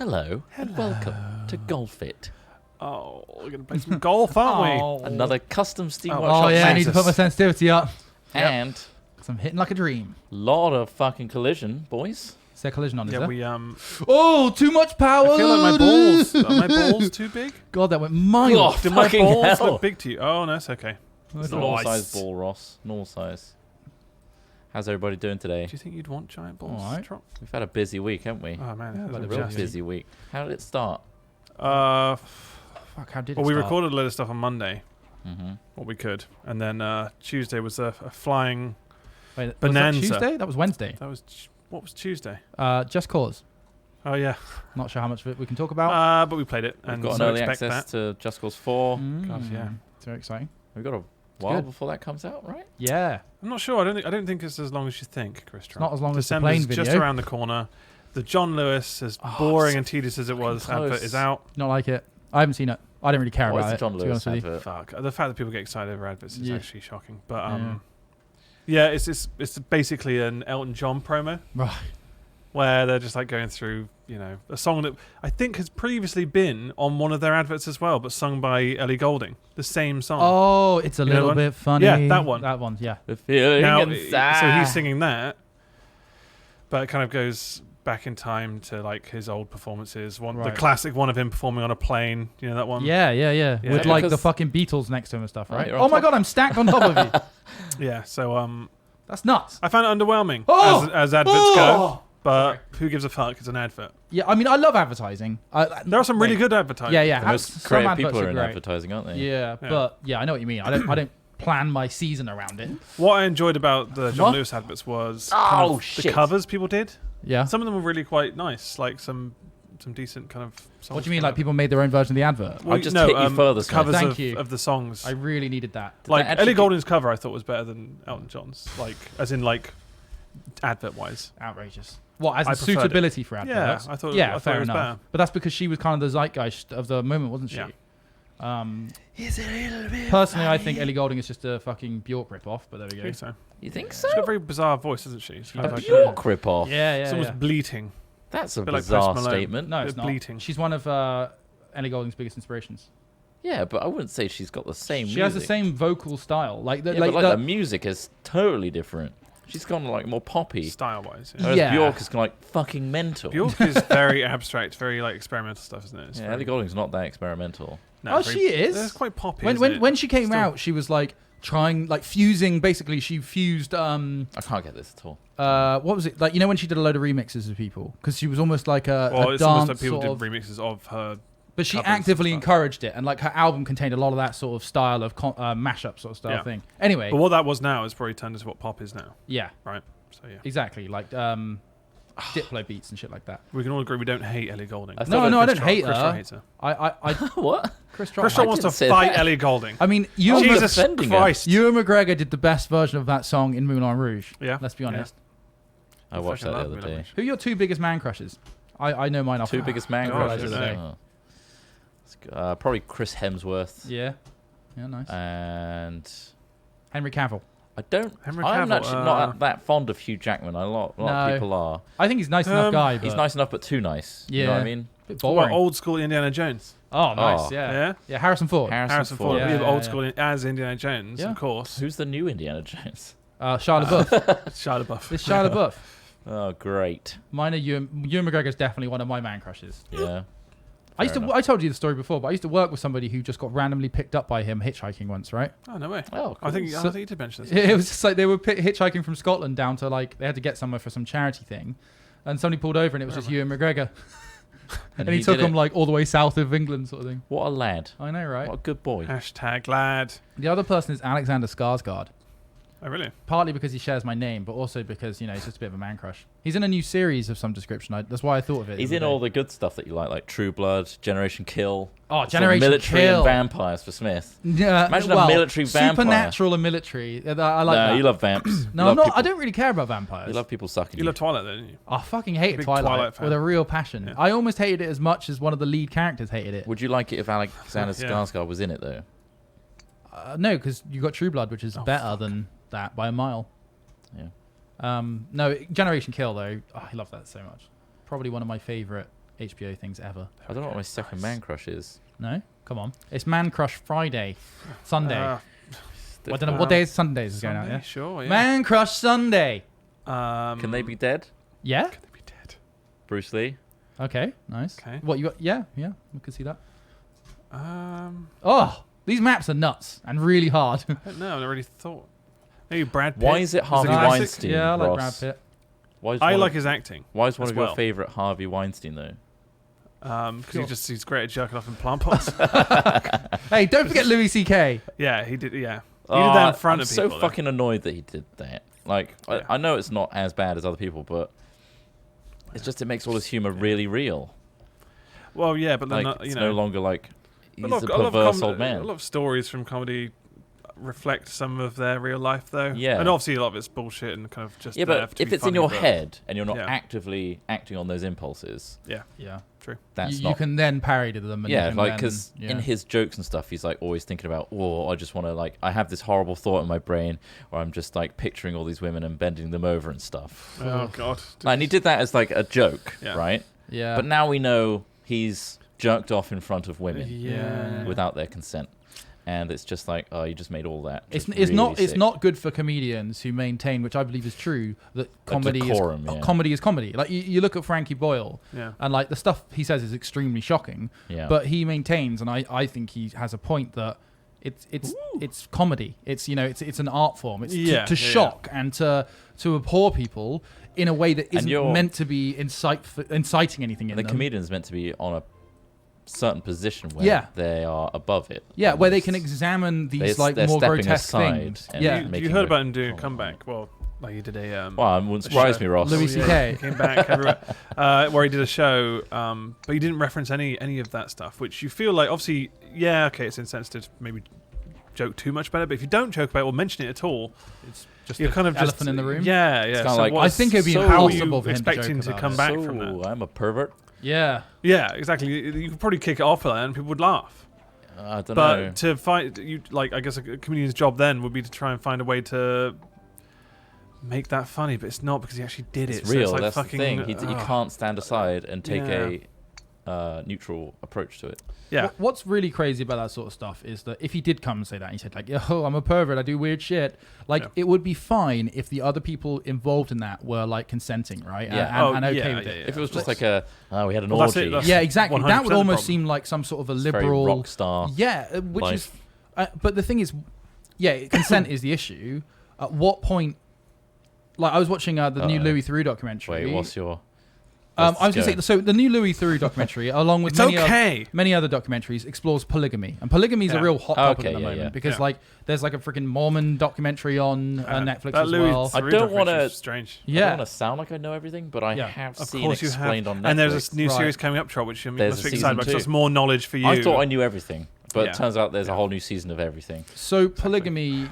Hello, and welcome to Golf It. Oh, we're going to play some golf, aren't we? Another custom Steam Oh, Workshop. yeah, I need to put my sensitivity up. And Because I'm hitting like a dream. lot of fucking collision, boys. Is there collision on, is Yeah, there? we Oh, too much power! I feel like my balls. Are my balls too big? God, that went miles. Oh, Did my fucking balls hell. look big to you? Oh, no, it's okay. It's a normal size ball, Ross. Normal size. How's everybody doing today? Do you think you'd want giant balls? All right. Trop? We've had a busy week, haven't we? Oh, man. Yeah, it but was A a real just- busy week. How did it start? Fuck, how did it Well, we start? recorded a load of stuff on Monday. Mm-hmm. What we could. And then Tuesday was a flying... Wait, Bonanza. Was that Tuesday? That was Wednesday. That was... What was Tuesday? Just Cause. Oh, yeah. Not sure how much of it we can talk about. But we played it. We've And got an so early expect access that. to Just Cause 4. God, yeah. It's very exciting. We've got a while good. before that comes out, right? Yeah. I'm not sure. I don't think it's as long as you think, Chris. It's not as long as the December's plane video. just around the corner. The John Lewis, as boring and tedious as it was, fucking advert close. is out. Not like it. I haven't seen it. I don't really care What is about the it, John to be Lewis honest with you. advert? Fuck. The fact that people get excited over adverts is Yeah. actually shocking. But yeah, it's basically an Elton John promo Right. where they're just like going through, you know, a song that I think has previously been on one of their adverts as well, but sung by Ellie Goulding. The same song. Oh, it's a You know little one? bit funny. Yeah, that one. That one, yeah. The feeling Now, inside. so he's singing that, but it kind of goes back in time to like his old performances. The Right. classic one of him performing on a plane. You know that one? Yeah. Yeah. With like the Because- fucking Beatles next to him and stuff, Right, right? you're on Oh my top. god, I'm stacked on top of you. Yeah. So That's nuts. I found it underwhelming Oh! as adverts go. But who gives a fuck? It's an advert. Yeah, I mean, I love advertising. There are some really good advertising. Yeah, yeah. The Some most creative adverts people are in great. advertising, aren't they? Yeah, but yeah, I know what you mean. I don't plan my season around it. What I enjoyed about the John What? Lewis adverts was Oh, kind of the shit. covers people did. Yeah. Some of them were really quite nice, like some decent kind of songs. What do you mean, like people made their own version of the advert? I'll just hit you further, Smith. Covers Thank of, you. of the songs. I really needed that. Like that actually Ellie keep- Goulding's cover, I thought was better than Elton John's. Like, as in like advert-wise. Outrageous. What, as I in preferred it. suitability for adverts? Yeah, I thought. Yeah, I thought fair it was enough. better. But that's because she was kind of the zeitgeist of the moment, wasn't she? Yeah. Is it a little bit Personally, I think Ellie Goulding is just a fucking Bjork rip-off, but there we I go. think so. You think so? She's got a very bizarre voice, isn't she? She's A like Bjork rip-off? Yeah, yeah, It's almost yeah. bleating. That's a Bit like bizarre Post Malone. statement. No, it's They're not. bleating. She's one of Ellie Goulding's biggest inspirations. Yeah, but I wouldn't say she's got the same She music. has the same vocal style. Like the, Yeah, like but the, the music is totally different. She's gone like more poppy. Style-wise. Yeah. Whereas Yeah. Bjork is kind of like fucking mental. Bjork is very abstract, very like experimental stuff, isn't it? It's Yeah, very- Ellie Goulding's not that experimental. no, Oh, very- she is. It's quite poppy. when she came Still- out, she was like trying, like fusing. Basically, she fused. I can't get this at all. What was it like? You know when she did a load of remixes of people because she was almost like a it's dance almost like people sort did of. remixes of her. But she covers and actively stuff. encouraged it, and like her album contained a lot of that sort of style of mashup sort of style Yeah. thing. Anyway, But what that was now is probably turned into what pop is now, yeah, right? So yeah, exactly, like Diplo beats and shit like that. we can all agree we don't hate Ellie Goulding. I No, thought no, I Chris don't hate Chris her. hates her. I What? Chris Chris Rock. wants to didn't say fight that. Ellie Goulding. I mean, Ewan, Jesus defending her. Christ! Ewan McGregor did the best version of that song in Moulin Rouge. Yeah, Let's be honest. I watched that fucking the love other Moulin day. Rouge. Who are your two biggest man crushes? I know mine off. Two biggest man God, crushes. yeah. Oh. Probably Chris Hemsworth Yeah, yeah, nice. and Henry Cavill. I don't. Henry I'm Cavill, actually not that fond of Hugh Jackman. A lot No. of people are. I think he's a nice enough guy. But He's nice enough, but too nice. You know what I Yeah. mean? Bit What, boring. old school Indiana Jones? Oh, nice. Oh. Yeah. Yeah? Yeah. Harrison Ford. Harrison Ford. Yeah, We have yeah, old yeah. school as Indiana Jones, Yeah. of course. Who's the new Indiana Jones? Shia LaBeouf. Shia LaBeouf. It's Shia LaBeouf. Oh, great. Mine are Ewan McGregor's definitely one of my man crushes. Yeah. I used Fair to. enough. I told you the story before, but I used to work with somebody who just got randomly picked up by him hitchhiking once, right? Oh, no way. Oh, cool. I think So- you did mention this. It was just like they were hitchhiking from Scotland down to like they had to get somewhere for some charity thing, and somebody pulled over and it was just Ewan McGregor, and he took did him it. like all the way south of England, sort of thing. What a lad. I know, right? What a good boy. Hashtag lad. The other person is Alexander Skarsgård. Oh, really? Partly because he shares my name, but also because he's just a bit of a man crush. He's in a new series of some description. That's why I thought of it. He's the in other all day. the good stuff that you like True Blood, Generation Kill. Oh, Sort of Generation military Kill. and vampires for Smith. Yeah, Imagine a military vampire. Supernatural and military. I like No, that. you love vamps. No, You I'm love not. people- I don't really care about vampires. You love people sucking You love Twilight, though, didn't you? I fucking hated Big Twilight, Twilight fan. with a real passion. Yeah. I almost hated it as much as one of the lead characters hated it. Would you like it if Alexander Yeah. Skarsgård was in it, though? No, because you got True Blood, which is Oh, better fuck. than that by a mile. Yeah. No, Generation Kill though. Oh, I love that so much. Probably one of my favorite HBO things ever. I don't know what my second man crush is. No, come on, it's Man Crush Friday, Sunday. I don't know Uh, what day is Sundays is going out. Sunday? Yeah, Sure, yeah. Man Crush Sunday. Can they be dead? Yeah. Can they be dead? Bruce Lee. Okay, nice. Okay. What you got? Yeah, we could see that. Um, Oh, these maps are nuts and really hard. I don't know. I already thought. Maybe Brad Pitt. Why is it Harvey classic? Weinstein? Yeah, I like Ross? Brad Pitt. Why is I one like of, his acting. Why is one as of your well. favourite Harvey Weinstein though? Because he's great at jerking off in plant pots. Hey, don't forget Louis C.K. Yeah, he did. Yeah, he did that in front I'm of people. so fucking annoyed that he did that. Like, Yeah. I know it's not as bad as other people, but it's just it makes all his humour really real. Well, yeah, but then Like, you it's know, no longer like he's a lot of perverse old man. A lot of stories from comedy reflect some of their real life, though. Yeah. and obviously a lot of it's bullshit and kind of just. Yeah, there but to if be it's in funny, your but- head and you're not Yeah. actively acting on those impulses, Yeah. that's You not. can then parody them. And you Yeah, can like then- because yeah. in his jokes and stuff, he's like always thinking about, oh, I just want to like, I have this horrible thought in my brain, or I'm just like picturing all these women and bending them over and stuff. Oh god. And he did that as like a joke, Yeah. right? Yeah. But now we know he's jerked off in front of women Yeah. without their consent, and it's just like, oh, you just made all that. It's just it's not really it's sick. not good for comedians who maintain, which I believe is true, that comedy decorum, is yeah. comedy is comedy. Like you look at Frankie Boyle, Yeah. and like the stuff he says is extremely shocking, Yeah. but he maintains, and I think he has a point that it's comedy. It's it's an art form. It's Yeah, to yeah, yeah. shock and to abhor people in a way that And isn't you're- meant to be inciting anything in the them. comedian's meant to be on a certain position where Yeah. they are above it. Yeah, where they Almost. can examine these They're- like they're more stepping grotesque aside things. and Yeah, You making heard a about him doing a comment. comeback? Well, like he did a. Well, it wouldn't surprise me, Ross. Louis yeah, CK. he came back everywhere, where he did a show, but he didn't reference any of that stuff, which you feel like obviously, yeah, okay, it's insensitive, to maybe joke too much about it, but if you don't joke about it or mention it at all, it's just you're an kind of elephant just in the room. Yeah, yeah. kinda So like- what- I think it'd be so impossible are you for him to expecting joke to about come it. back so, from that. I'm a pervert. Yeah. Yeah, exactly. You could probably kick it off with that, and people would laugh. I don't But know. to find you, like, I guess a comedian's job then would be to try and find a way to make that funny, but it's not because he actually did it. It's so real. it's like That's fucking, the thing. He can't stand aside and take Yeah. a neutral approach to it. Yeah. What's really crazy about that sort of stuff is that if he did come and say that, and he said like, "Yo, I'm a pervert. I do weird shit." Like, Yeah. it would be fine if the other people involved in that were like consenting, right? Yeah. And okay yeah, with yeah, it. yeah. If it was just course. like we had an Well, that's orgy. it, that's- Yeah, exactly. That 100% would the almost problem. seem like some sort of a It's very liberal rock star. Yeah, which life. is. But the thing is, yeah, consent is the issue. At what point? Like, I was watching the new Uh-oh. Louis Theroux documentary. Wait, what's your? I was Let's going to go. say, so the new Louis Theroux documentary, along with It's many, okay. many other documentaries, explores polygamy. And polygamy is a Yeah. real hot topic Okay, at the yeah, moment yeah. because, Yeah. like, there's like a freaking Mormon documentary on Netflix that as Louis well. I Theroux don't documentary wanna- is strange. I Yeah. don't want to sound like I know everything, but I Yeah. have Of seen course you explained have. on Netflix. And there's a new Right. series coming up, Troll, which you There's must a be season excited about. 'cause two. that's more knowledge for you. I thought I knew everything, but Yeah. it turns out there's a whole new season of everything. So polygamy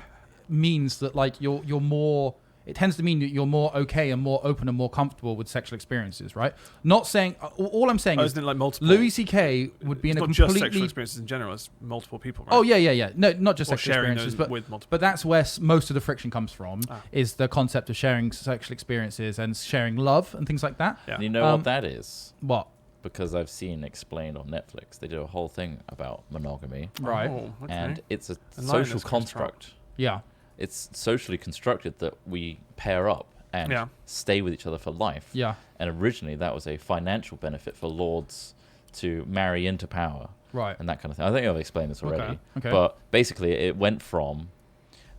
means that, like, you're more. It tends to mean that you're more okay and more open and more comfortable with sexual experiences, right? Not saying. All I'm saying Oh, is isn't it like multiple? Louis C.K. would be in it's a not just sexual completely. experiences in general. It's multiple people. Right? Oh yeah. No, not just Or sexual sharing experiences, those but with multiple. But that's where most of the friction comes from, Ah. is the concept of sharing sexual experiences and sharing love and things like that. Yeah. And you know what that is? What? Because I've seen explained on Netflix. They do a whole thing about monogamy, Right. Oh, okay. and it's a Enlighten social us, Chris construct. Yeah. It's socially constructed that we pair up and Yeah. stay with each other for life. Yeah. And originally that was a financial benefit for lords to marry into power Right. and that kind of thing. I think I've explained this already. Okay. But basically it went from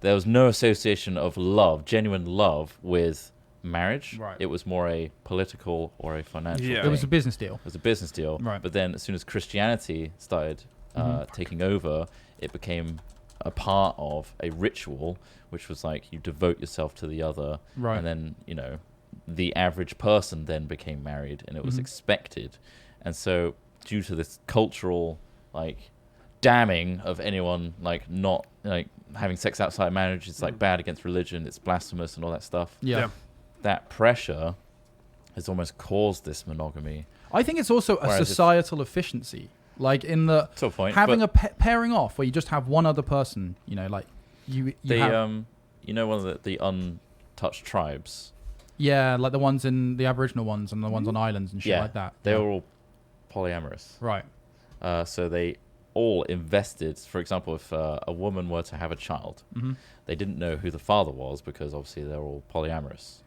there was no association of love, genuine love, with marriage. Right. It was more a political or a financial Yeah. It thing. was a business deal. It was a business deal. Right. But then as soon as Christianity started taking over, it became a part of a ritual, which was like you devote yourself to the other. Right. And then, the average person then became married and it was expected. And so due to this cultural, like, damning of anyone, like, not, like, having sex outside marriage, it's, like, bad against religion, it's blasphemous and all that stuff. Yeah. That pressure has almost caused this monogamy. I think it's also a Whereas if- societal efficiency. Like, in the To a point. having but a pairing off where you just have one other person, like you they, have, one of the untouched tribes, yeah, like the ones in the Aboriginal ones and the ones on islands and shit like that. they Yeah. were all polyamorous. Right. So they all invested. For example, if a woman were to have a child, they didn't know who the father was because obviously they're all polyamorous.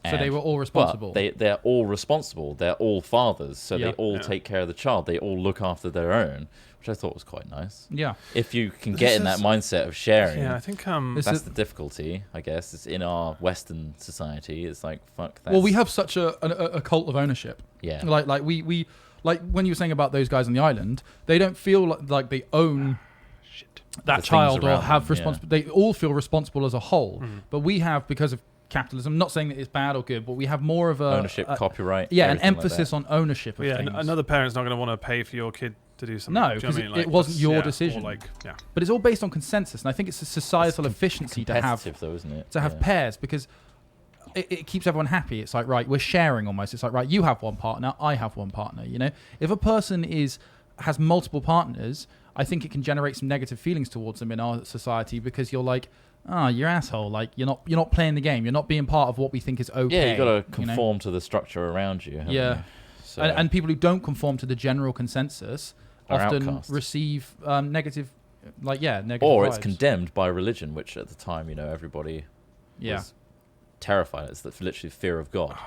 So they were all responsible. But they're all responsible. They're all fathers, so they Yeah. all take care of the child. They all look after their own, which I thought was quite nice. Yeah. If you can get in that mindset of sharing, Yeah, I think that's the difficulty, I guess. It's in our Western society. It's like, fuck that. Well, we have such a cult of ownership. Yeah. Like we like when you were saying about those guys on the island, they don't feel like they own that The child things or around have them, responsibility. They all feel responsible as a whole. But we have, because of capitalism, not saying that it's bad or good, but we have more of a ownership, copyright. yeah, an everything like emphasis that. on ownership of yeah, things. another parent's not going to want to pay for your kid to do something. No, Do you know what I 'cause mean? it wasn't your yeah, decision. Or yeah. But it's all based on consensus, and I think it's a societal efficiency to have Competitive though, isn't it? pairs, because it keeps everyone happy. It's like, right, we're sharing almost. It's like, right, you have one partner, I have one partner. You know, if a person has multiple partners, I think it can generate some negative feelings towards them in our society, because you're like, you're asshole. Like you're not playing the game. You're not being part of what we think is okay. Yeah, you got to conform to the structure around you. haven't Yeah. you? So, And people who don't conform to the general consensus Are often outcast. receive negative, negative. or it's vibes. condemned by religion, which at the time, everybody was terrified. It's literally fear of God.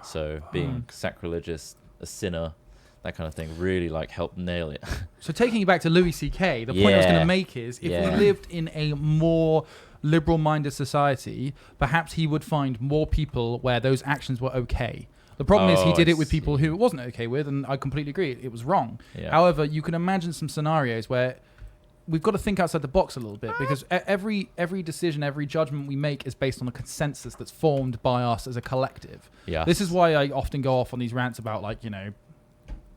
So being sacrilegious, a sinner, that kind of thing, really helped nail it. So taking it back to Louis C.K., the point I was going Yeah. to make is, if Yeah. we lived in a more liberal-minded society, perhaps he would find more people where those actions were okay. The problem is he Oh, did I it with people see. who it wasn't okay with, and I completely agree, it was wrong. Yeah. However, you can imagine some scenarios where we've got to think outside the box a little bit, because every decision, every judgment we make is based on a consensus that's formed by us as a collective. Yeah. This is why I often go off on these rants about,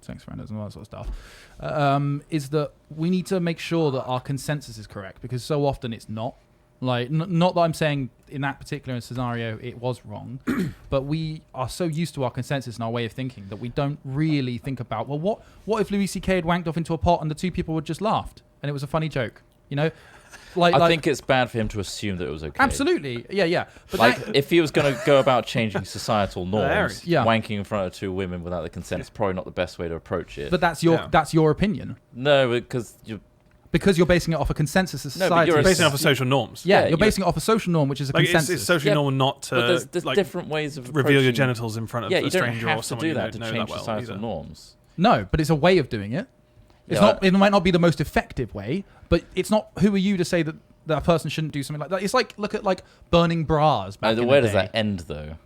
sex offenders and all that sort of stuff, is that we need to make sure that our consensus is correct, because so often it's not. Not that I'm saying in that particular scenario it was wrong, but we are so used to our consensus and our way of thinking that we don't really think about, well, what if Louis C.K. had wanked off into a pot and the two people would just laughed and it was a funny joke, I think it's bad for him to assume that it was okay. Absolutely, yeah. But if he was going to go about changing societal norms, Yeah. wanking in front of two women without the consent is probably not the best way to approach it. but that's your opinion, No, because because you're basing it off a consensus of No, but society. you're Basing it off of social norms. yeah, yeah, you're basing it off a social norm, which is a consensus. It's social Yeah, norm not to but there's different ways of reveal your approaching- genitals in front of Yeah, a you don't stranger or have to someone do you that don't to know change that well societal either. norms. No, but it's a way of doing it. It's Yeah, not. It might not be the most effective way, but it's not. Who are you to say that that person shouldn't do something like that? It's look at burning bras. Back in Where the does day. that end, though?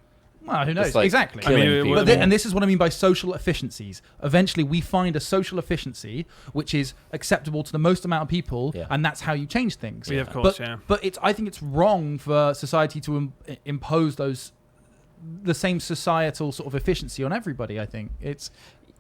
Well, who knows? It's like Exactly. killing I mean, people. But and this is what I mean by social efficiencies. Eventually, we find a social efficiency which is acceptable to the most amount of people, Yeah. and that's how you change things. Yeah, of course, But I think it's wrong for society to impose the same societal sort of efficiency on everybody. I think it's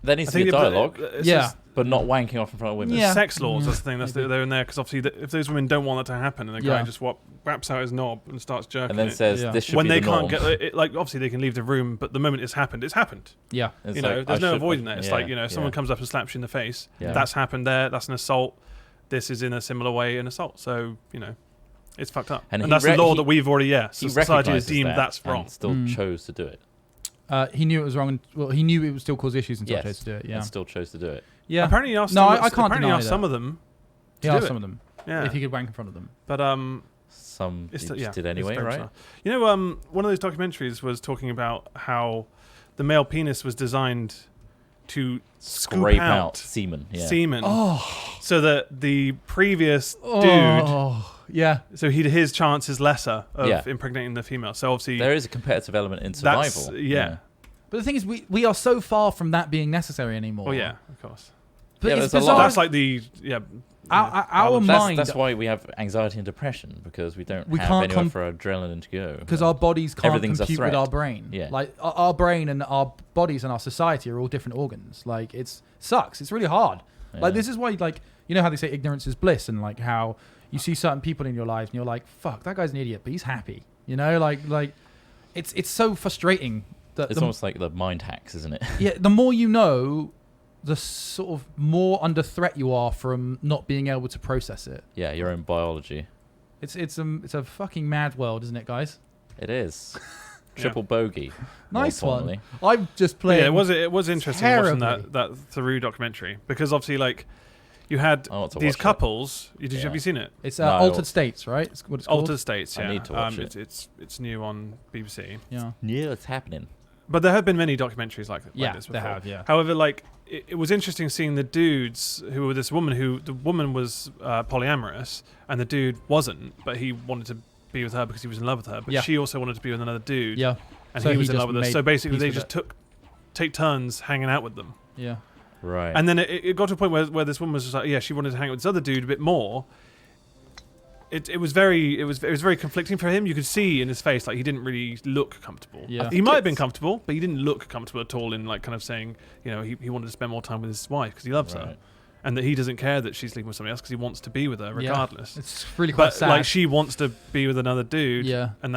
There needs to be a dialogue, yeah. but not wanking off in front of women. Yeah. Sex laws, Yeah. that's the thing. They're in there because obviously if those women don't want that to happen, and the guy Yeah. just wraps out his knob and starts jerking And then it. says, Yeah. this should When be they the can't norm. get it, obviously they can leave the room, but the moment it's happened. yeah. It's There's I no should- avoiding that. It's yeah, if someone yeah. comes up and slaps you in the face, Yeah. that's happened there. That's an assault. This is in a similar way an assault. So it's fucked up. And And he that's the re- law he- that we've already He society has recognises deemed that that's and wrong. still chose to do it. He knew it was wrong, and he knew it would still cause issues and still chose to do it. Yeah. And still chose to do it. Yeah. Apparently, he asked No, some, I can't apparently he deny asked that. some of them. He to do asked it. some of them Yeah, if he could wank in front of them. but Some It's he still- just yeah, did it's anyway, very right? bizarre. One of those documentaries was talking about how the male penis was designed to Scrape scoop out semen. Yeah. semen, Oh, so that the previous yeah. dude, so his chance is lesser of Yeah. impregnating the female. So obviously, There is a competitive element in that's survival. yeah. But the thing is, we are so far from that being necessary anymore. Oh yeah, of course. But Yeah, it's there's a lot. bizarre. That's like the Our That's, mind, that's why we have anxiety and depression, because we don't We have can't anywhere com- for adrenaline to go. because our bodies can't Everything's a compute with threat. our brain. Yeah. Like our brain and our bodies and our society are all different organs. Like it sucks. It's really hard. Yeah. Like this is why, like, you know how they say ignorance is bliss, and like how you see certain people in your life and you're like, fuck, that guy's an idiot, but he's happy. Like it's so frustrating that It's almost like the mind hacks, isn't it? yeah, the more you know, the sort of more under threat you are from not being able to process it. Yeah, your own biology. It's a fucking mad world, isn't it, guys? It is. triple bogey. Nice more one. importantly. I'm just But playing. yeah, it was interesting watching terribly. that through documentary because obviously like you had I want to these watch it. couples. Yeah. Have you seen it? It's No, Altered States, right? It's what it's called. Altered States. Yeah, I need to watch it. It's new on BBC. Yeah. Yeah, it's happening. But there have been many documentaries like Yeah, this they before. have, yeah. However, like it was interesting seeing the dudes who were this woman who the woman was polyamorous and the dude wasn't, but he wanted to be with her because he was in love with her. But Yeah. she also wanted to be with another dude. Yeah. And So he he was in just love with her. made So basically, peace they with just take turns hanging out with them. Yeah. Right. And then it got to a point where this woman was just like, yeah, she wanted to hang out with this other dude a bit more. It was very conflicting for him. You could see in his face like he didn't really look comfortable. Yeah. He might have been comfortable, but he didn't look comfortable at all in like kind of saying, you know, he wanted to spend more time with his wife because he loves her, Right. and that he doesn't care that she's sleeping with somebody else because he wants to be with her Yeah. regardless. It's really quite But sad. like she wants to be with another dude, Yeah. and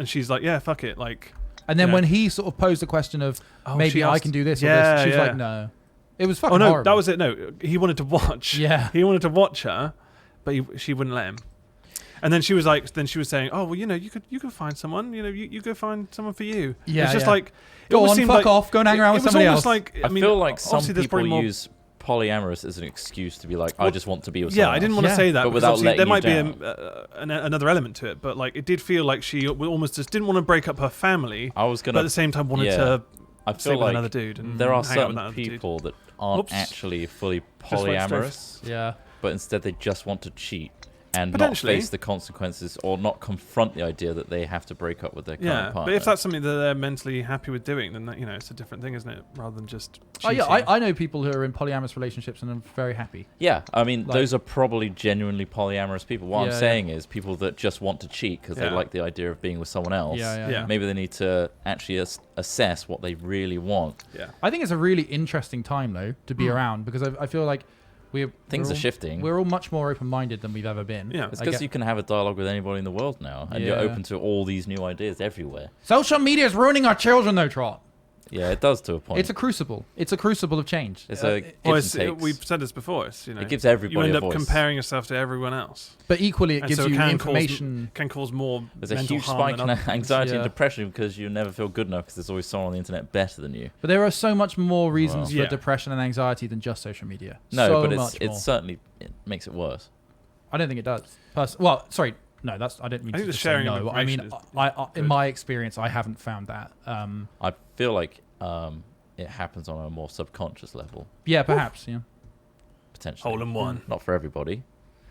she's like, yeah, fuck it, like. And then Yeah. when he sort of posed the question of Oh, maybe she I asked- can do this or Yeah, this, she was yeah. like, no. It was fucking Oh no, horrible. that was it. No, he wanted to watch. Yeah. He wanted to watch her, but she wouldn't let him. And then she was like, saying, "Oh well, you know, you could find someone. You know, you go find someone for you." Yeah, it's just yeah. like it Go almost on, seemed fuck like- off, go and hang around with it was somebody almost else. Like, I mean, feel like some obviously there's people probably more. use polyamorous as an excuse to be like, I Well, just want to be with Yeah, someone I didn't else. want to Yeah. say that, But because without obviously there might letting be you another element to it. But like, it did feel like she almost just didn't want to break up her family, I was but at gonna. the same time wanted yeah. to I stay feel with like another dude. And there are hang out with certain that other dude. people that aren't Oops. actually fully Just went straight. polyamorous, Yeah. but instead they just want to cheat and not Potentially. face the consequences or not confront the idea that they have to break up with their current Yeah, partner. but if that's something that they're mentally happy with doing, then that, you know, it's a different thing, isn't it? Rather than just. Oh yeah, cheating. I know people who are in polyamorous relationships and are very happy. Yeah, I mean, Like- those are probably genuinely polyamorous people. What Yeah, I'm yeah. saying is people that just want to cheat because Yeah. they like the idea of being with someone else. Yeah, yeah. Yeah. Maybe they need to actually assess what they really want. Yeah. I think it's a really interesting time though to be around because I feel like Things we're are all- shifting. We're all much more open-minded than we've ever been. Yeah. It's I because get- you can have a dialogue with anybody in the world now, and you're Yeah. open to all these new ideas everywhere. Social media is ruining our children, though, Trot. Yeah, it does to a point. It's a crucible. It's a crucible of change. It's a Well, gives and takes. we've said this before. It's, you know, It gives everybody you end a up voice. comparing yourself to everyone else. But equally, it And gives so it you can information. can cause more There's a mental huge harm spike than in other things. anxiety and Yeah. depression because you never feel good enough because there's always someone on the internet better than you. But there are so much more reasons Well. for Yeah. depression and anxiety than just social media. No, so but much more. it's certainly it makes it worse. I don't think it does. Well, sorry. No, that's. I don't mean I think to the just say sharing no. of I mean, information is I in good. my experience, I haven't found that. I feel like it happens on a more subconscious level, Yeah, perhaps. Yeah. potentially. Hole in one. Not for everybody.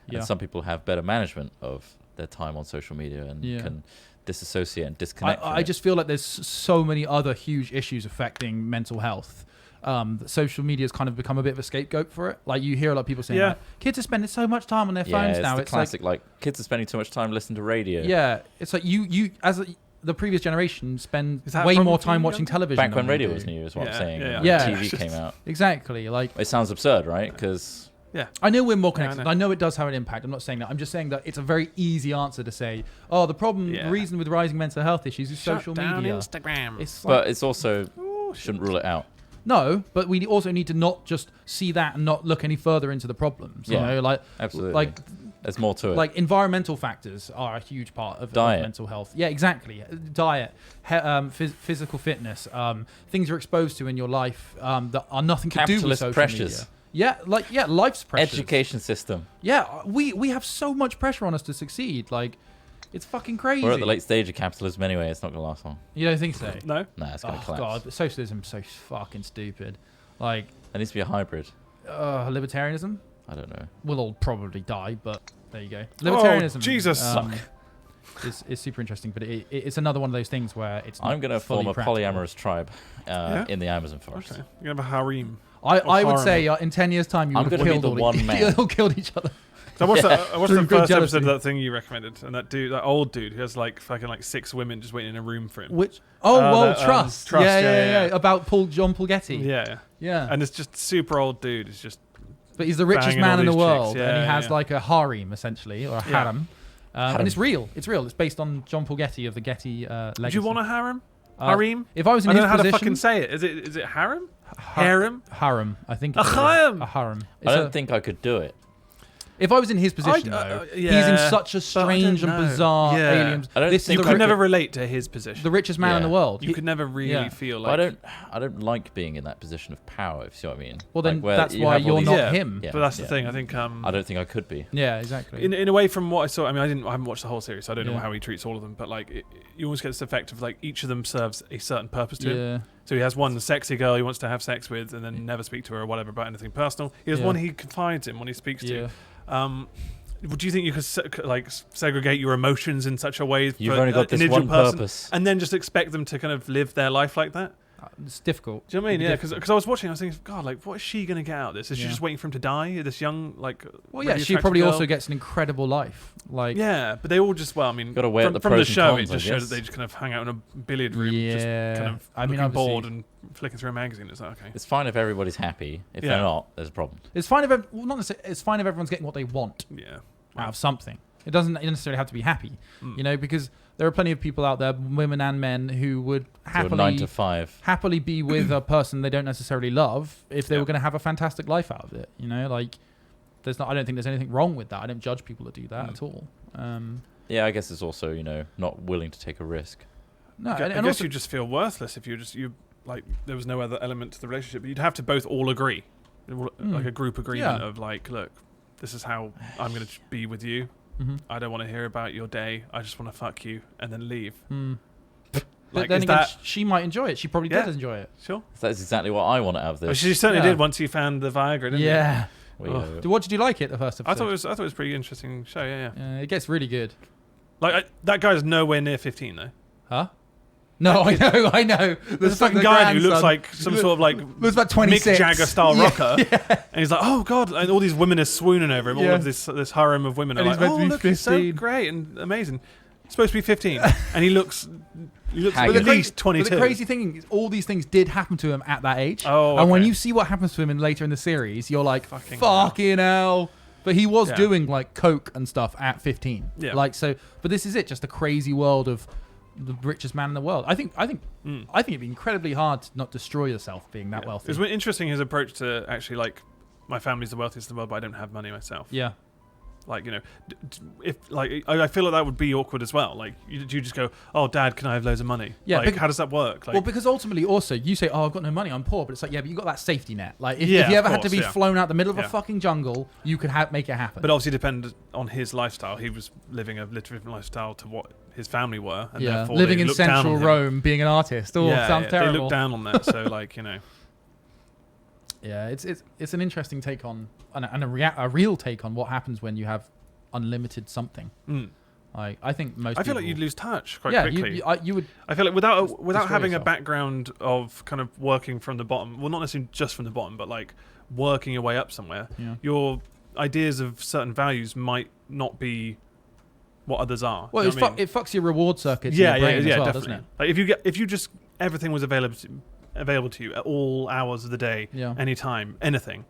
Yeah. And some people have better management of their time on social media and Yeah. can disassociate and disconnect. from I it. just feel like there's so many other huge issues affecting mental health. That social media has kind of become a bit of a scapegoat for it. Like you hear a lot of people saying, Yeah. like, kids are spending so much time on their yeah, phones it's now. the It's classic like kids are spending too much time listening to radio. like, yeah, it's like you as the previous generation spend Is that way from more the time younger? watching television. Back than when we radio do. was new, is what I'm Yeah, saying. yeah, and yeah. TV came out. Exactly. Like It sounds absurd, right? Because Yeah. I know we're more Yeah, I connected. know. I know it does have an impact. I'm not saying that. I'm just saying that it's a very easy answer to say, oh, the problem, Yeah. the reason with rising mental health issues is social media. Instagram. It's like, but it's also shouldn't rule it out. no, but we also need to not just see that and not look any further into the problems. Yeah. You know, like Absolutely. like There's more to it. like environmental factors are a huge part of Diet. mental health. Yeah, exactly. Diet, physical fitness, things you're exposed to in your life that are nothing to do with Capitalist social pressures. media. Yeah, life's pressures. Education system. Yeah, we have so much pressure on us to succeed. Like, it's fucking crazy. We're at the late stage of capitalism anyway. It's not gonna last long. You don't think so? No. Nah, it's gonna Oh collapse. god, socialism's so fucking stupid. Like, There needs to be a hybrid. libertarianism I don't know. will all probably die, but there you go. Libertarianism. Jesus. Is super interesting, but it's another one of those things where it's. I'm gonna not fully form a practical. polyamorous tribe Yeah? in the Amazon forest. Okay. You have a harem. I would harem. say in 10 years' time you I'm would have gonna be killed the all one man. you all killed each other. So I watched, I watched Through the good first jealousy. episode of that thing you recommended, and that dude, that old dude, who has like fucking like 6 women just waiting in a room for him. Which well, that, trust. Trust, Yeah. yeah. About John Paul Getty. Yeah. Yeah. And it's just super old dude. It's just But he's the richest banging man all in the these world, chicks. and he Yeah, has yeah. like a harem essentially, or a Yeah. harem. And it's real. It's real. It's based on John Paul Getty of the Getty legacy. Would you want a harem? Uh, Harem? If I was in I don't his know how to position, fucking say it. Is it harem? Harem? harem. I think A it's harem? A harem. I don't think I could do it. If I was in his position, though, he's in yeah, such a but I strange don't and know. bizarre Yeah. alien. I don't This think is You the could ri- never relate to his position. the richest man in Yeah. the world. You could never really yeah. feel But like. I don't like being in that position of power. If you see what I mean. Well, then Like, where that's you why have all you're these- not Yeah. him. Yeah. But that's the Yeah. thing. I think. I don't think I could be. Yeah, exactly. In a way, from what I saw, I mean, I haven't watched the whole series, so I don't know Yeah. how he treats all of them. But like, you always get this effect of like each of them serves a certain purpose to him. yeah. So he has one sexy girl he wants to have sex with, and then never speak to her or whatever about anything personal. He has Yeah. one he confides in when he speaks Yeah. to. Do you think you could segregate your emotions in such a way You've for only got an this individual one person, purpose. and then just expect them to kind of live their life like that? It's difficult. Do you know what I mean? It'd be Yeah, because I was watching, I was thinking, God, like, what is she going to get out of this? Is she Yeah. just waiting for him to die? This young, like, Well, yeah, really she attractive probably girl? also gets an incredible life. Like, Yeah, but they all just, well, I mean, Gotta weigh up from, the from the pros and show, cons, it just I showed guess. that they just kind of hang out in a billiard room, just Yeah. kind of I mean, looking obviously- bored and flicking through a magazine. It's like, okay. It's fine if everybody's happy. If Yeah. they're not, there's a problem. it's fine if not necessarily, it's fine if everyone's getting what they want Yeah. out of something. It doesn't necessarily have to be happy, Mm. you know, because there are plenty of people out there, women and men, who would So 9 to happily 5. happily be with a person they don't necessarily love if they Yeah. were going to have a fantastic life out of it. You know, like I don't think there's anything wrong with that. I don't judge people that do that at all. Yeah, I guess it's also not willing to take a risk. No, I and guess also you just feel worthless if you like there was no other element to the relationship. You'd have to both all agree, like a group agreement Yeah. of like, look, this is how I'm going to be with you. Mhm. I don't want to hear about your day. I just want to fuck you and then leave. Mm. Like, then is again, that she might enjoy it. She probably Yeah. does enjoy it. sure? That's exactly what I want out of Oh, this. she certainly Yeah. did once you found the Viagra, didn't you? Yeah. We, Oh. What did you like it? The first episode. I thought it was a pretty interesting show. Yeah. It gets really good. Like that guy's nowhere near 15 though. Huh? No, I know. There's a fucking guy who looks like some sort of like looks about 26. Mick Jagger style Yeah, rocker, and he's like, "Oh God!" And all these women are swooning over him. All Yeah. of this harem of women are And like, he's meant "Oh, to be look, he's so 15. great and amazing." He's supposed to be 15, and he looks Haggard. at least 22. But the crazy thing is, all these things did happen to him at that age. Oh, And when okay. you see what happens to him later in the series, you're like, Fucking fucking hell. But he was Yeah. doing like coke and stuff at 15. Yeah. Like so. But this is it. Just a crazy world of the richest man in the world. I think it'd be incredibly hard to not destroy yourself being that wealthy. It's interesting his approach to actually like, my family's the wealthiest in the world, but I don't have money myself. Yeah. Like, if like I feel like that would be awkward as well. Like, you just go, "Oh, Dad, can I have loads of money?" Yeah, Like, how does that work? Like, Well, because ultimately, also, you say, "Oh, I've got no money, I'm poor," but it's like, yeah, but you got that safety net. Like, if Yeah, you of ever had to course, be yeah. flown out the middle of a Yeah. fucking jungle, you could make it happen. but obviously depend on his lifestyle. He was living a literally different lifestyle to what his family were, and yeah, therefore living they in looked down central on him. Rome, being an artist, sounds terrible. They look down on that. So like, Yeah, it's an interesting take on and a real take on what happens when you have unlimited something. Like, I think most. I feel like people- you'd lose touch quite yeah, quickly. you would. I feel like without destroy having yourself. a background of kind of working from the bottom, well, not necessarily just from the bottom, but like working your way up somewhere, Yeah. your ideas of certain values might not be what others are. Well, Do you know what I mean? it fucks your reward circuits yeah, in your brain as well, definitely. doesn't it? Like if you just everything was available to you at all hours of the day, Yeah. anytime, anything.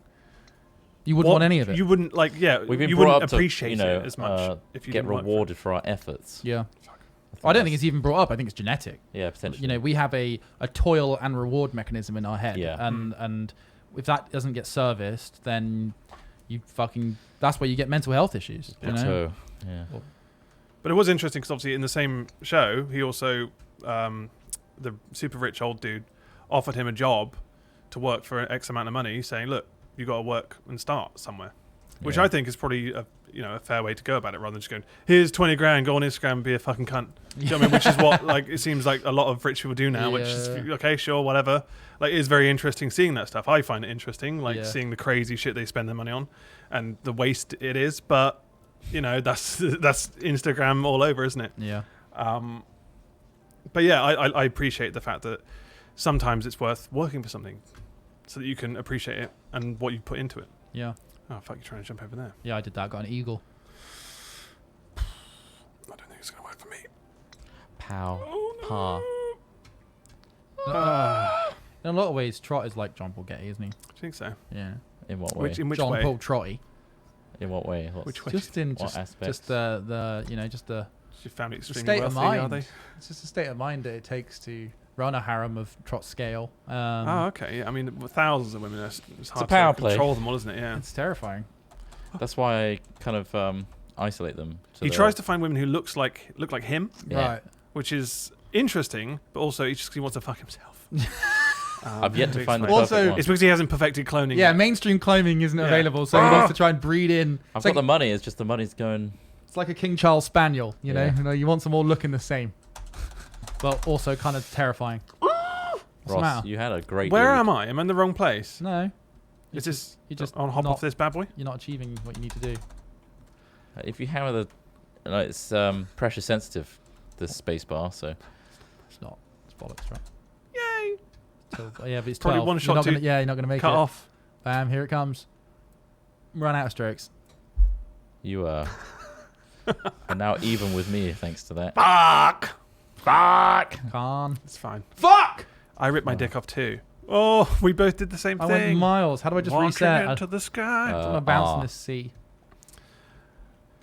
You wouldn't want any of it. You wouldn't like, We've been you brought wouldn't up to appreciate it as much if you get didn't work for it. rewarded for our efforts. Yeah. I don't think it's even brought up. I think it's genetic. Yeah, potentially. You know, we have a toil and reward mechanism in our head. Yeah. And if that doesn't get serviced, then that's where you get mental health issues. You know? So, yeah. But it was interesting because obviously in the same show, he also, the super rich old dude, offered him a job to work for X amount of money, saying, "Look, you got to work and start somewhere," which Yeah. I think is probably a fair way to go about it, rather than just going, "Here's 20 grand, go on Instagram and be a fucking cunt." Do you know what I mean? Which is what like it seems like a lot of rich people do now. Which is Yeah. okay, sure, whatever. Like, it's very interesting seeing that stuff. I find it interesting, like Yeah. seeing the crazy shit they spend their money on, and the waste it is. But that's Instagram all over, isn't it? Yeah. But yeah, I appreciate the fact that sometimes it's worth working for something so that you can appreciate it and what you put into it. Yeah. Oh, fuck, you're trying to jump over there. Yeah, I did that. Got an eagle. I don't think it's going to work for me. Pow. Oh, Pa. In a lot of ways, Trot is like John Paul Getty, isn't he? Do you think so? Yeah. In what way? In which John way? Paul Trotty. In what way? Which way? Just in What aspects? just the just the Your family extremely state of wealthy, are mind. they? It's just a state of mind that it takes to run a harem of Trot scale. Oh, okay. Yeah, I mean, thousands of women. It's hard a power to play. control them all, isn't it? Yeah. It's terrifying. That's why I kind of isolate them. He tries to find women who look like him, Yeah. Right. which is interesting, but also he wants to fuck himself. I've yet to find the Also- perfect one. It's because he hasn't perfected cloning. Yeah, yet. mainstream cloning isn't Yeah. available, so he wants to try and breed in. I've It's got like, the money. It's just the money's going. it's like a King Charles Spaniel, you know? Yeah. You know, you want them all looking the same, but also kind of terrifying. What's the Ross, matter? you had a great. Where lead. am I? Am I in the wrong place? No, Is this you just on hop not, off this bad boy? You're not achieving what you need to do. If you hammer the, it's pressure sensitive, this space bar. So It's not. It's bollocks, right? Yay! Yeah, but it's Probably 12. one You're shot not to gonna, you're not going to make Cut it. off. Bam, here it comes. Run out of strokes. you are now even with me thanks to that. Fuck! Khan. It's fine. Fuck! I ripped my dick off too. Oh, we both did the same I went thing. miles. How do I just Walking reset? into the sky. I want to bounce in R. this sea.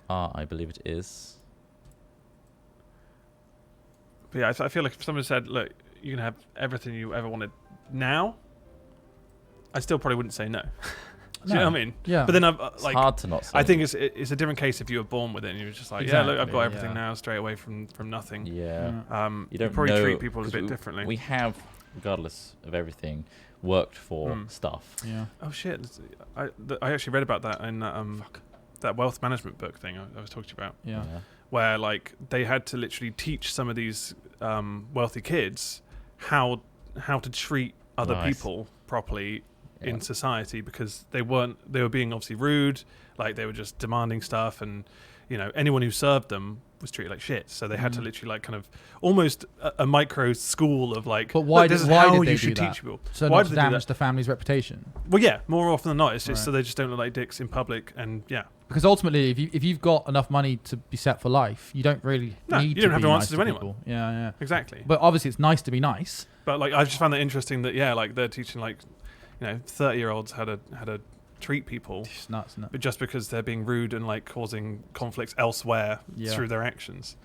I believe it is. But yeah, I feel like if someone said, "Look, you can have everything you ever wanted now," I still probably wouldn't say no. Do you know what I mean? Yeah. But then I've It's like, hard to not say. I think it's a different case if you were born with it and you're just like, yeah, look, I've got Exactly, everything yeah. now straight away from nothing. Yeah. You don't probably know, treat people a 'cause bit differently. We have, regardless of everything, worked for Mm. stuff. Yeah. Oh shit! I actually read about that in that wealth management book thing I was talking to you about, Yeah. where like they had to literally teach some of these wealthy kids how to treat other Nice. people properly Yeah. in society, because they were being obviously rude, like they were just demanding stuff, and you know anyone who served them was treated like shit. So they had to literally like kind of almost a micro school of like, But why "Look, this did- is why how did they you do should that? teach people." So Why not did to they do damage that? the family's reputation. Well, yeah, more often than not, it's just Right. so they just don't look like dicks in public, and yeah, Because ultimately, if you've got enough money to be set for life, you don't really No, need you to don't have be to nice answer to anyone. people. Yeah, yeah. exactly. But obviously, it's nice to be nice. But like, I just found that interesting that yeah, like they're teaching like, 30-year-olds how to treat people, It's nuts, isn't it? but just because they're being rude and like causing conflicts elsewhere Yeah. through their actions.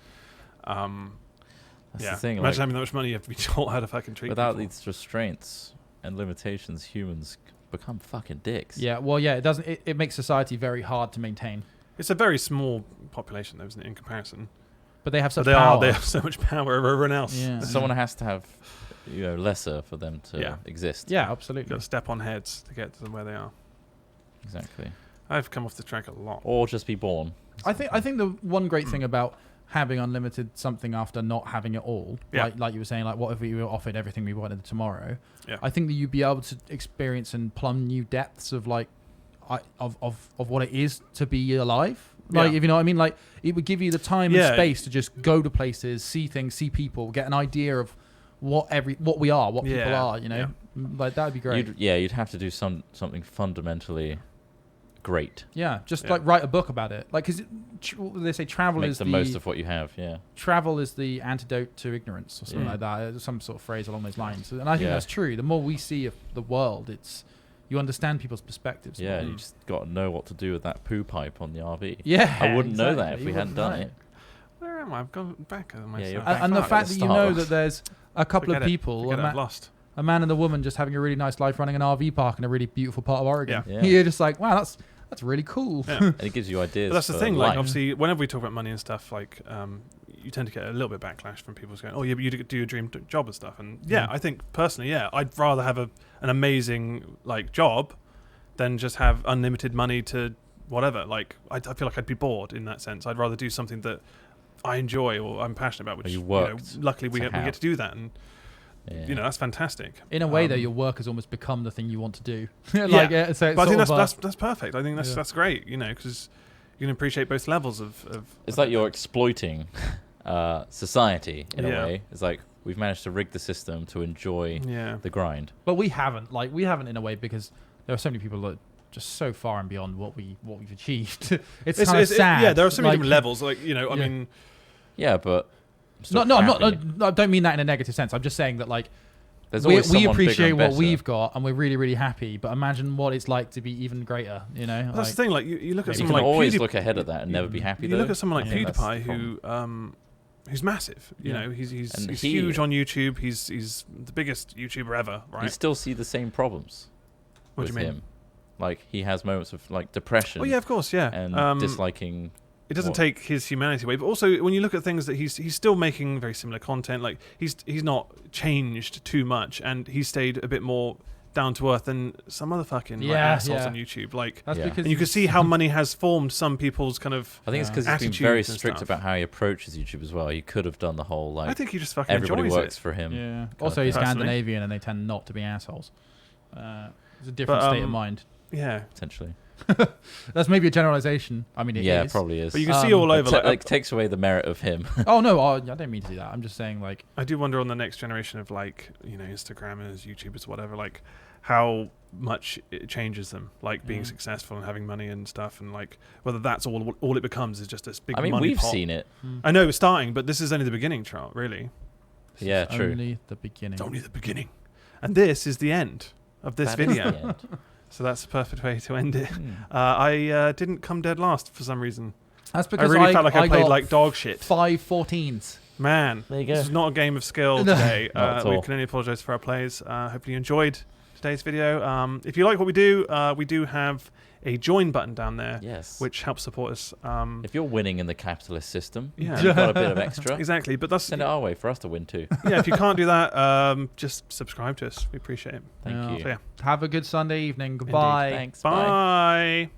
That's Yeah, the thing. imagine Like, having that much money, you have to be taught how to fucking treat without people. these restraints and limitations, humans become fucking dicks. Yeah. Well, yeah. It doesn't. It makes society very hard to maintain. It's a very small population, though, isn't it, in comparison? But they have So such power. they have so much power over everyone else. Yeah. Someone has to have, lesser for them to Yeah. exist. Yeah, You've absolutely. got to step on heads to get to them where they are. Exactly. I've come off the track a lot. Or just be born. I think the one great thing about having unlimited something after not having it all, Yeah. like you were saying, like what if we were offered everything we wanted tomorrow? Yeah. I think that you'd be able to experience and plumb new depths of like of what it is to be alive. Like, Yeah. if you know what I mean, like it would give you the time Yeah. and space to just go to places, see things, see people, get an idea of what we are, what people Yeah. are. You know, like that would be great. You'd have to do something fundamentally great. Yeah, just Yeah. like write a book about it. Like, because they say travel Make is the most of what you have. Yeah. travel is the antidote to ignorance, or something Yeah. like that. Some sort of phrase along those lines. And I think Yeah. that's true. The more we see of the world, you understand people's perspectives. Yeah. more. You just got to know what to do with that poo pipe on the RV. Yeah. I wouldn't know that exactly. if we You hadn't wouldn't done know. it. Where am I? I've gone back on myself. you're And the back fact at that the you know start. that there's a couple Forget of it. people, Forget it, I've lost. a man and a woman just having a really nice life running an RV park in a really beautiful part of Oregon. Yeah. You're just like, wow, that's really cool. Yeah. And it gives you ideas. But that's the for thing. life. Like, obviously, whenever we talk about money and stuff, like, you tend to get a little bit backlash from people going, "Oh, yeah, but you do your dream job and stuff." And yeah, I think personally, I'd rather have an amazing like job than just have unlimited money to whatever. Like, I feel like I'd be bored in that sense. I'd rather do something that I enjoy or I'm passionate about. Which you worked luckily we to get to do that, and Yeah. that's fantastic. In a way, though, your work has almost become the thing you want to do. So But it's I think sort of, that's perfect. I think that's great. Because you can appreciate both levels of It's like you're exploiting society in a Yeah. way. It's like we've managed to rig the system to enjoy yeah. the grind. But we haven't. Like, we haven't in a way because there are so many people that are just so far and beyond what we've achieved. it's kind of sad. Yeah, there are so many Like, different levels. Like, I Yeah. mean, Yeah, but No, I don't mean that in a negative sense. I'm just saying that like There's we always someone appreciate bigger and what we've better. got and we're really, really happy. But imagine what it's like to be even greater. that's the thing. Like, you look at You someone can like always PewDiePie. look ahead of that and never be happy. You though. look at someone like I think that's PewDiePie the problem. who's massive. Yeah. He's And he's he- huge on YouTube. He's the biggest YouTuber ever. You Right? still see the same problems What do with you mean? him. Like he has moments of like depression. Oh yeah, of course, yeah. And disliking. It doesn't take his humanity away, but also when you look at things that he's still making very similar content. Like he's not changed too much, and he stayed a bit more down to earth than some other fucking like, assholes on YouTube. Like, that's because and you can see how money has formed some people's kind of. I think it's because he's been very strict about how he approaches YouTube as well. He could have done the whole like. I think he just fucking everybody enjoys works it. for him. Yeah. Also, he's Scandinavian, and they tend not to be assholes. It's a different state of mind. Yeah, potentially. That's maybe a generalization. I mean, it probably is. But you can see all over. Like takes away the merit of him. Oh no, I don't mean to do that. I'm just saying, like, I do wonder on the next generation of like Instagrammers, YouTubers, whatever, like how much it changes them, like being successful and having money and stuff, and like whether that's all it becomes is just this big. I mean, money we've pot. seen it. I know it's starting, but this is only the beginning, Charles. Really. Yeah, true. Only the beginning. It's only the beginning, and this is the end of this video. So that's a perfect way to end it. I didn't come dead last for some reason. That's because I really felt like I played like dog shit. 5 14s. Man, there you go. This is not a game of skill today. Not at We all. can only apologise for our plays. Hopefully you enjoyed today's video. If you like what we do have a join button down there, which helps support us. If you're winning in the capitalist system, yeah, you've got a bit of extra. Exactly, but that's send it our way for us to win too. Yeah, if you can't do that, just subscribe to us. We appreciate it. Thank you. So, yeah. Have a good Sunday evening. Goodbye. Indeed. Thanks. Bye.